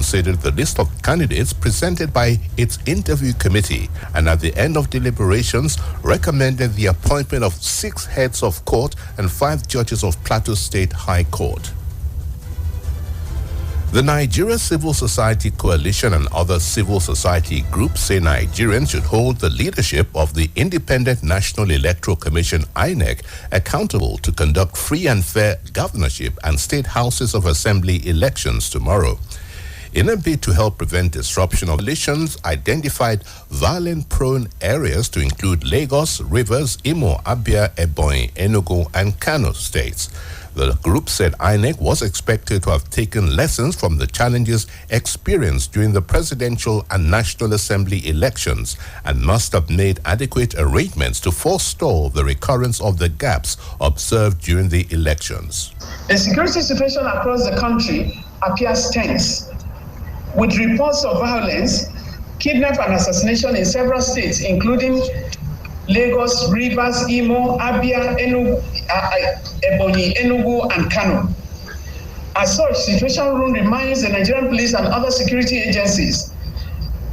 considered the list of candidates presented by its interview committee and at the end of deliberations recommended the appointment of 6 heads of court and 5 judges of Plateau State High Court. The Nigeria Civil Society Coalition and other civil society groups say Nigerians should hold the leadership of the Independent National Electoral Commission (INEC) accountable to conduct free and fair governorship and state houses of assembly elections tomorrow. In a bid to help prevent disruption of elections, identified violent-prone areas to include Lagos, Rivers, Imo, Abia, Ebonyi, Enugu, and Kano states. The group said INEC was expected to have taken lessons from the challenges experienced during the presidential and National Assembly elections and must have made adequate arrangements to forestall the recurrence of the gaps observed during the elections. The security situation across the country appears tense, with reports of violence, kidnapping and assassination in several states, including Lagos, Rivers, Imo, Abia, Ebonyi, Enugu, and Kano. As such, Situation Room reminds the Nigerian police and other security agencies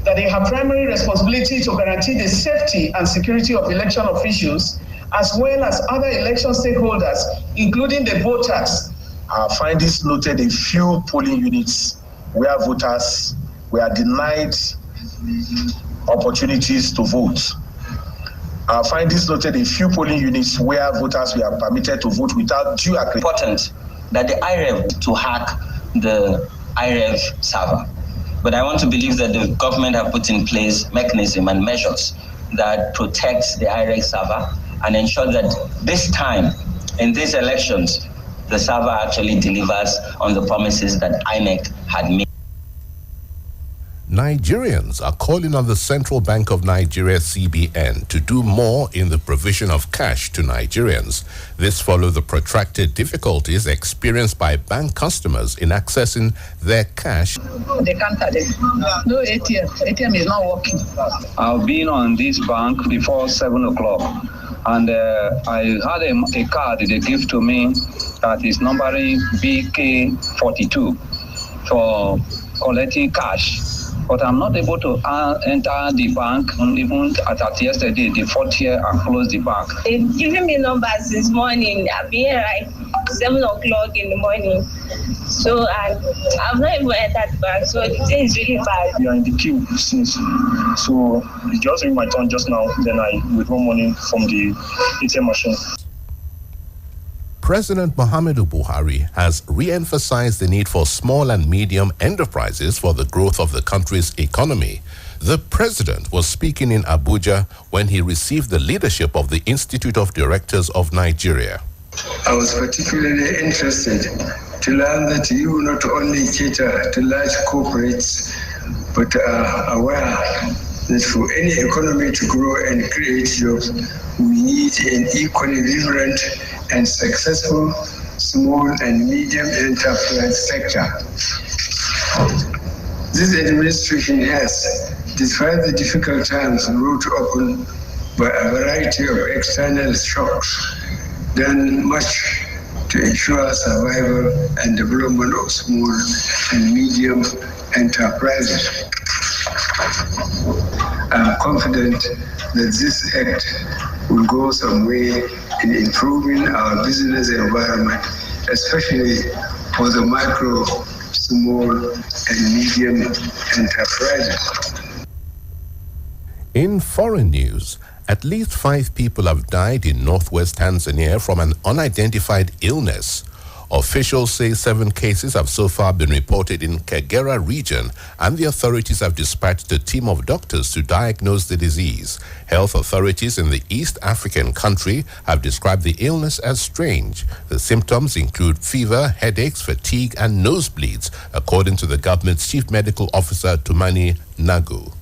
that they have primary responsibility to guarantee the safety and security of election officials, as well as other election stakeholders, including the voters. Our findings noted a few polling units where voters were denied opportunities to vote. Our findings noted a few polling units where voters were permitted to vote without due accreditation. Important that the IREV to hack the IREV server. But I want to believe that the government have put in place mechanism and measures that protect the IREV server and ensure that this time in these elections, the server actually delivers on the promises that INEC had made. Nigerians are calling on the Central Bank of Nigeria, CBN, to do more in the provision of cash to Nigerians. This follows the protracted difficulties experienced by bank customers in accessing their cash. They can't have it. No ATM. ATM is not working. I've been on this bank before 7 o'clock. And I had a card they gave to me that is numbering BK42 for collecting cash. But I'm not able to enter the bank. Even at yesterday, the 4th year, I closed the bank. They've given me numbers this morning. I've been here like 7 o'clock in the morning. So I've not even entered the bank. So the thing is really bad. We are in the queue since. So it just took my turn just now. Then I withdraw money from the ATM machine. President Muhammadu Buhari has re-emphasized the need for small and medium enterprises for the growth of the country's economy. The president was speaking in Abuja when he received the leadership of the Institute of Directors of Nigeria. I was particularly interested to learn that you not only cater to large corporates, but are aware that for any economy to grow and create jobs, we need an equally vibrant and successful small and medium enterprise sector. This administration has, despite the difficult times brought upon by a variety of external shocks, done much to ensure survival and development of small and medium enterprises. I'm confident that this act will go some way in improving our business environment, especially for the micro, small, and medium enterprises. In foreign news, at least 5 people have died in northwest Tanzania from an unidentified illness. Officials say 7 cases have so far been reported in Kagera region, and the authorities have dispatched a team of doctors to diagnose the disease. Health authorities in the East African country have described the illness as strange. The symptoms include fever, headaches, fatigue, and nosebleeds, according to the government's chief medical officer, Tumani Nagu.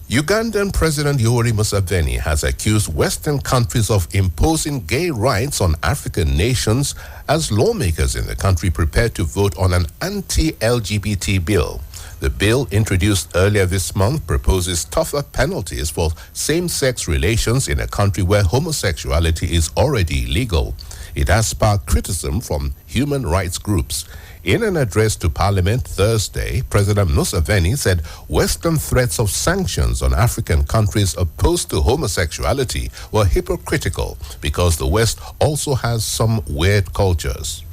Ugandan President Yoweri Museveni has accused Western countries of imposing gay rights on African nations as lawmakers in the country prepare to vote on an anti-LGBT bill. The bill, introduced earlier this month, proposes tougher penalties for same-sex relations in a country where homosexuality is already legal. It has sparked criticism from human rights groups. In an address to Parliament Thursday, President Museveni said Western threats of sanctions on African countries opposed to homosexuality were hypocritical because the West also has some weird cultures.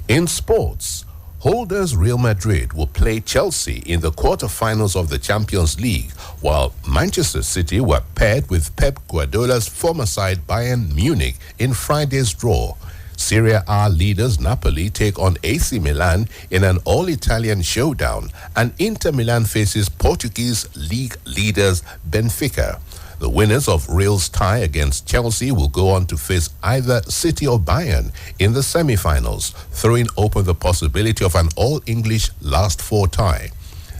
In sports, holders Real Madrid will play Chelsea in the quarter-finals of the Champions League, while Manchester City were paired with Pep Guardiola's former side Bayern Munich in Friday's draw. Serie A leaders Napoli take on AC Milan in an all-Italian showdown, and Inter Milan faces Portuguese league leaders Benfica. The winners of Real's tie against Chelsea will go on to face either City or Bayern in the semi-finals, throwing open the possibility of an all-English last four tie.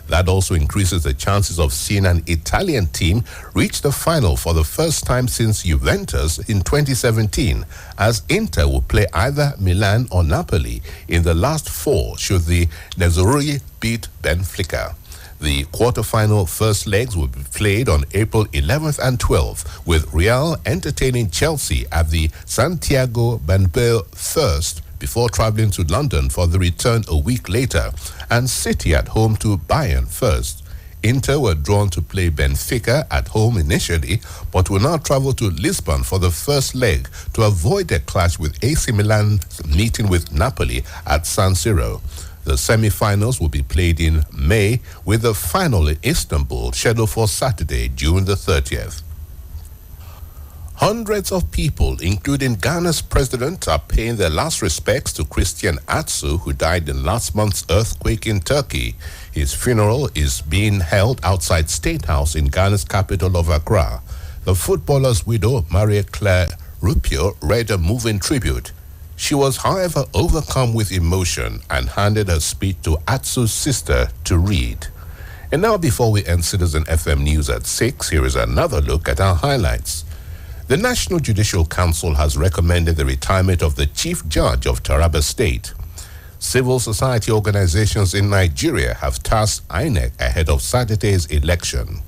That also increases the chances of seeing an Italian team reach the final for the first time since Juventus in 2017, as Inter will play either Milan or Napoli in the last four should the Nerazzurri beat Benfica. The quarter-final first legs will be played on April 11th and 12th, with Real entertaining Chelsea at the Santiago Bernabeu first, before traveling to London for the return a week later, and City at home to Bayern first. Inter were drawn to play Benfica at home initially, but will now travel to Lisbon for the first leg to avoid a clash with AC Milan meeting with Napoli at San Siro. The semi-finals will be played in May, with the final in Istanbul scheduled for Saturday, June the 30th. Hundreds of people, including Ghana's president, are paying their last respects to Christian Atsu, who died in last month's earthquake in Turkey. His funeral is being held outside State House in Ghana's capital of Accra. The footballer's widow, Maria Claire Rupio, read a moving tribute. She was, however, overcome with emotion and handed her speech to Atsu's sister to read. And now, before we end Citizen FM News at 6, here is another look at our highlights. The National Judicial Council has recommended the retirement of the Chief Judge of Taraba State. Civil society organizations in Nigeria have tasked INEC ahead of Saturday's election.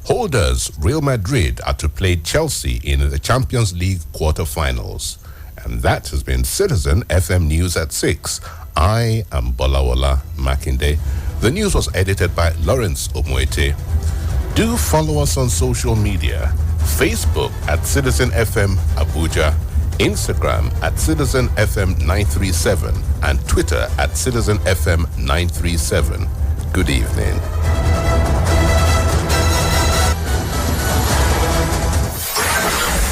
Holders Real Madrid are to play Chelsea in the Champions League quarter-finals. And that has been Citizen FM News at 6. I am Bolawala Makinde. The news was edited by Lawrence Omoete. Do follow us on social media. Facebook at Citizen FM Abuja, Instagram at Citizen FM 937, and Twitter at Citizen FM 937. Good evening.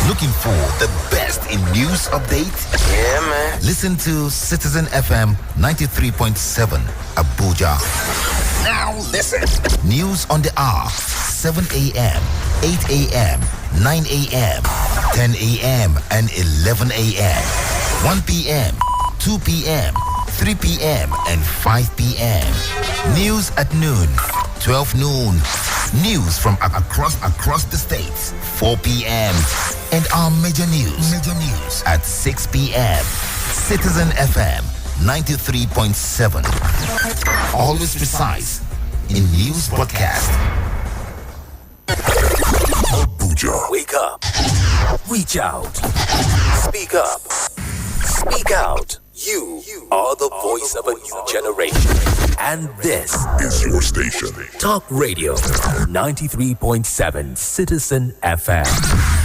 Looking for the best in news updates? Yeah, man. Listen to Citizen FM 93.7 Abuja. Now listen. News on the hour, 7 a.m., 8 a.m., 9 a.m., 10 a.m., and 11 a.m., 1 p.m., 2 p.m., 3 p.m., and 5 p.m. News at noon, 12 noon. News from across the states, 4 p.m. And our major news at 6 p.m. Citizen FM 93.7. Always precise in news broadcast. Abuja. Wake up. Reach out. Speak up. Speak out. You are the voice of a new generation. And this is your station. Talk Radio 93.7 Citizen FM.